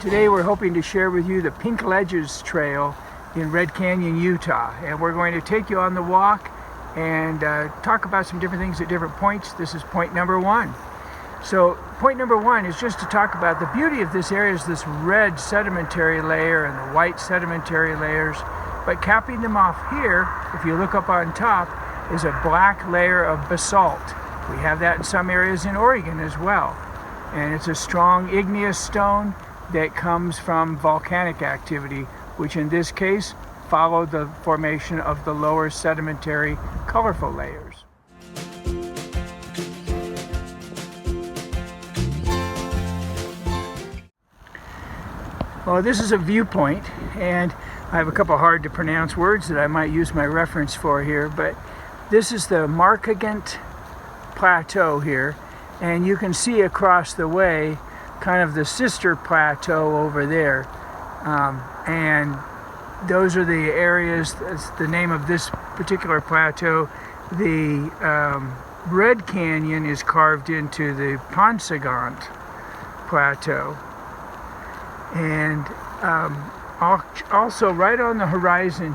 Today we're hoping to share with you the Pink Ledges Trail in Red Canyon, Utah. And we're going to take you on the walk and talk about some different things at different points. This is point number one. So point number one is just to talk about the beauty of this area is this red sedimentary layer and the white sedimentary layers. But capping them off here, if you look up on top, is a black layer of basalt. We have that in some areas in Oregon as well. And it's a strong igneous stone that comes from volcanic activity, which in this case followed the formation of the lower sedimentary colorful layers. Well, this is a viewpoint, and I have a couple hard to pronounce words that I might use my reference for here, but this is the Markagant Plateau here, and you can see across the way kind of the sister plateau over there, and those are the areas. That's the name of this particular plateau. The Red Canyon is carved into the Paunsaugunt Plateau, and also right on the horizon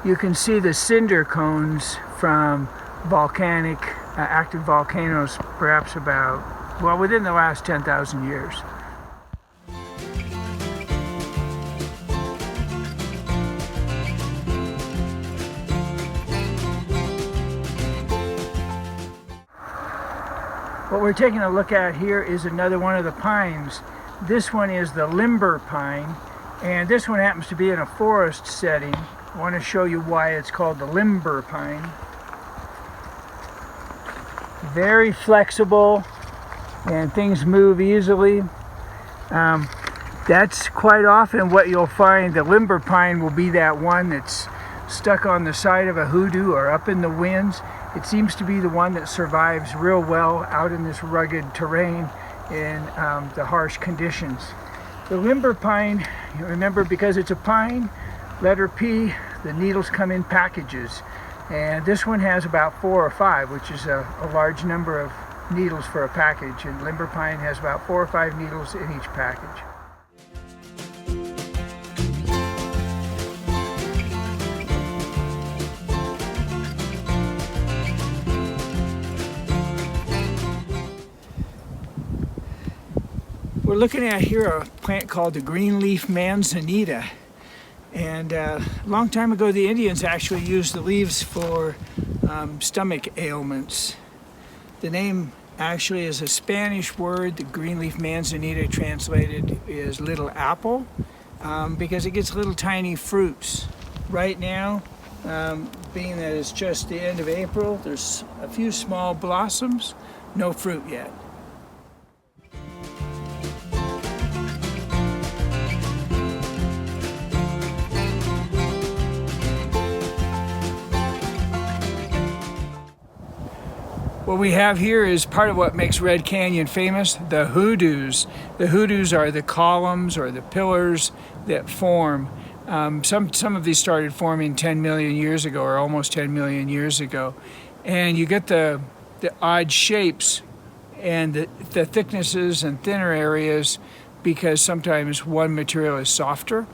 you can see the cinder cones from volcanic active volcanoes, perhaps within the last 10,000 years. What we're taking a look at here is another one of the pines. This one is the limber pine, and this one happens to be in a forest setting. I want to show you why it's called the limber pine. Very flexible, and things move easily. That's quite often what you'll find. The limber pine will be that one that's stuck on the side of a hoodoo or up in the winds. It seems to be the one that survives real well out in this rugged terrain in the harsh conditions. The limber pine, you remember, because it's a pine, letter P, the needles come in packages. And this one has about 4 or 5, which is a large number of needles for a package. And limber pine has about 4 or 5 needles in each package. We're looking at here a plant called the greenleaf manzanita. And a long time ago, the Indians actually used the leaves for stomach ailments. The name actually is a Spanish word. The greenleaf manzanita translated is little apple, because it gets little tiny fruits. Right now, being that it's just the end of April, there's a few small blossoms, no fruit yet. What we have here is part of what makes Red Canyon famous, the hoodoos. The hoodoos are the columns or the pillars that form. Some of these started forming 10 million years ago, or almost 10 million years ago. And you get the odd shapes and the thicknesses and thinner areas because sometimes one material is softer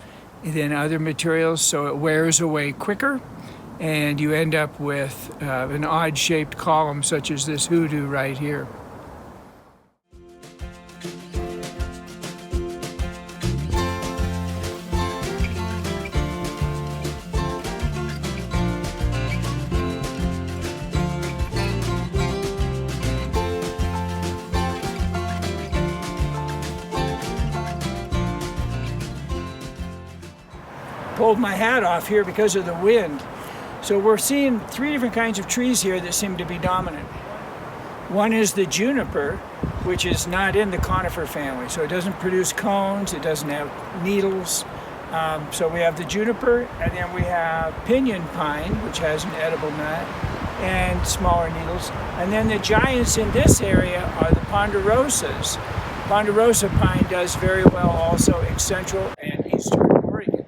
than other materials, so it wears away quicker. And you end up with an odd-shaped column such as this hoodoo right here. Pulled my hat off here because of the wind. So we're seeing 3 different kinds of trees here that seem to be dominant. One is the juniper, which is not in the conifer family. So it doesn't produce cones, it doesn't have needles. So we have the juniper, and then we have pinyon pine, which has an edible nut, and smaller needles. And then the giants in this area are the ponderosas. Ponderosa pine does very well also in central and eastern Oregon.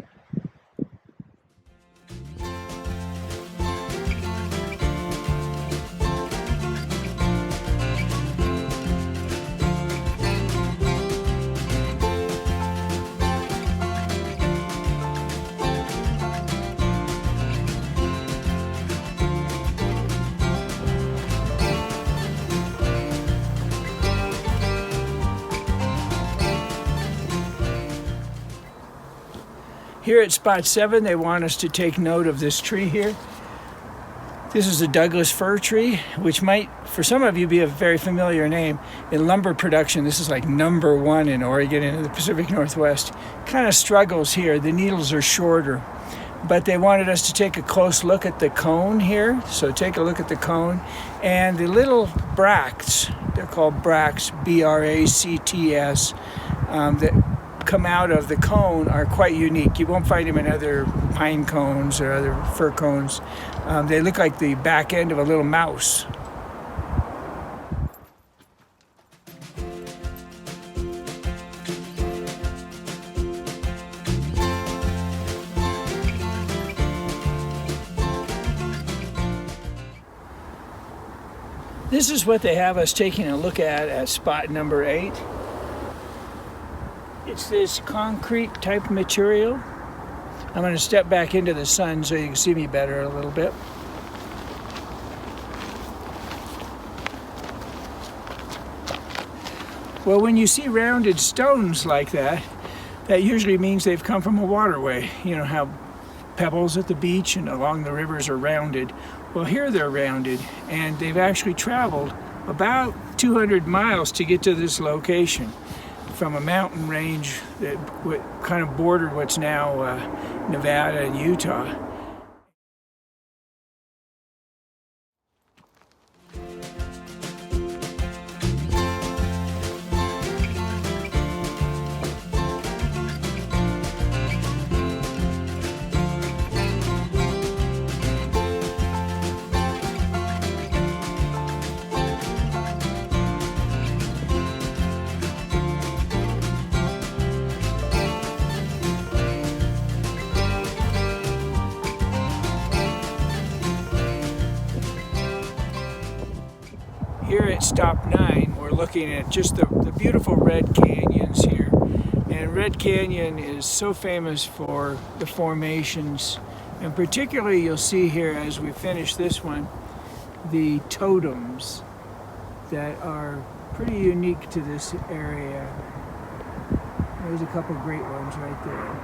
Here at spot 7, they want us to take note of this tree here. This is a Douglas fir tree, which might, for some of you, be a very familiar name. In lumber production, this is like #1 in Oregon and in the Pacific Northwest. Kind of struggles here. The needles are shorter. But they wanted us to take a close look at the cone here. So take a look at the cone. And the little bracts, they're called bracts, B-R-A-C-T-S, that come out of the cone are quite unique. You won't find them in other pine cones or other fir cones. They look like the back end of a little mouse. This is what they have us taking a look at spot number 8. It's this concrete type material. I'm going to step back into the sun so you can see me better a little bit. Well, when you see rounded stones like that, that usually means they've come from a waterway. You know how pebbles at the beach and along the rivers are rounded. Well, here they're rounded, and they've actually traveled about 200 miles to get to this location from a mountain range that kind of bordered what's now Nevada and Utah. Here at stop 9, we're looking at just the beautiful red canyons here. And Red Canyon is so famous for the formations. And particularly you'll see here as we finish this one, the totems that are pretty unique to this area. There's a couple great ones right there.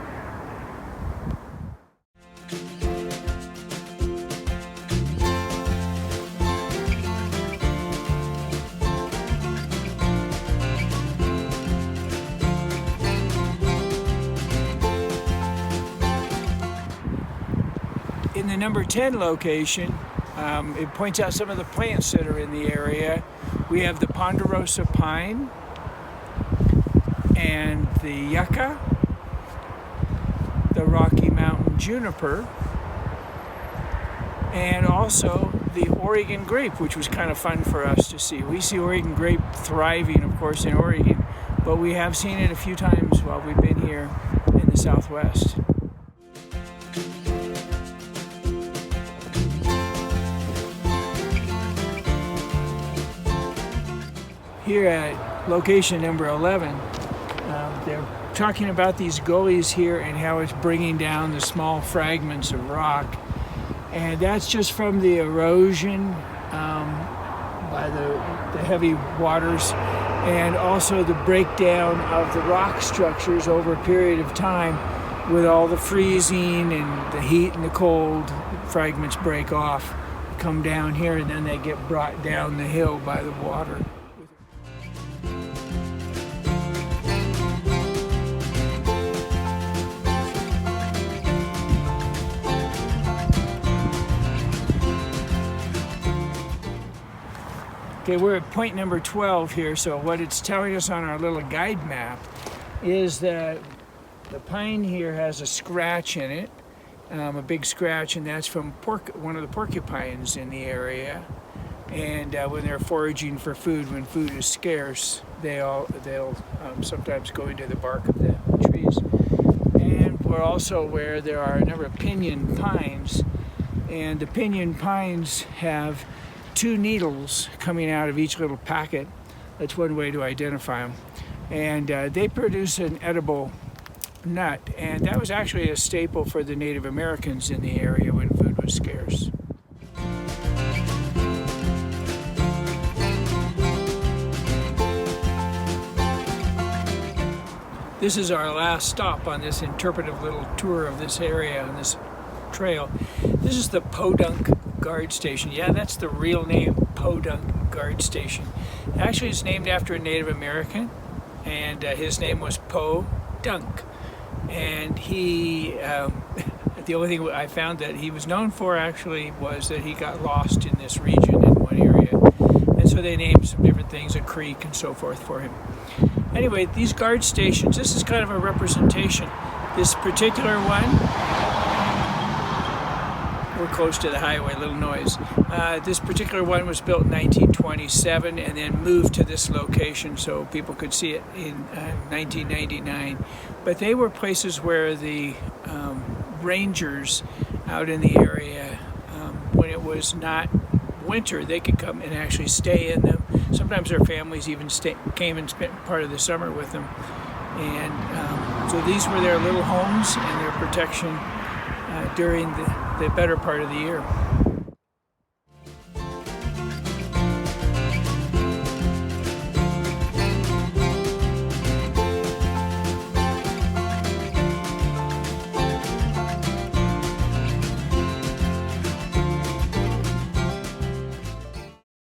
In the number 10 location, it points out some of the plants that are in the area. We have the ponderosa pine and the yucca, the Rocky Mountain juniper, and also the Oregon grape, which was kind of fun for us to see. We see Oregon grape thriving, of course, in Oregon, but we have seen it a few times while we've been here in the Southwest. Here at location number 11, they're talking about these gullies here and how it's bringing down the small fragments of rock. And that's just from the erosion by the heavy waters, and also the breakdown of the rock structures over a period of time with all the freezing and the heat and the cold. Fragments break off, come down here, and then they get brought down the hill by the water. Okay, we're at point number 12 here, so what it's telling us on our little guide map is that the pine here has a scratch in it, a big scratch, and that's from one of the porcupines in the area. And when they're foraging for food, when food is scarce, they'll sometimes go into the bark of the trees. And we're also aware there are a number of pinyon pines, and the pinyon pines have 2 needles coming out of each little packet. That's one way to identify them. And they produce an edible nut, and that was actually a staple for the Native Americans in the area when food was scarce. This is our last stop on this interpretive little tour of this area on this trail. This is the Podunk Guard Station. Yeah, that's the real name, Podunk Guard Station. Actually, it's named after a Native American, and his name was Podunk. And he, the only thing I found that he was known for actually was that he got lost in this region in one area. And so they named some different things, a creek and so forth for him. Anyway, these guard stations, this is kind of a representation. This particular one, we're close to the highway, little noise. This particular one was built in 1927 and then moved to this location so people could see it in 1999. But they were places where the rangers out in the area, when it was not winter, they could come and actually stay in them. Sometimes their families even came and spent part of the summer with them. And so these were their little homes and their protection during the better part of the year.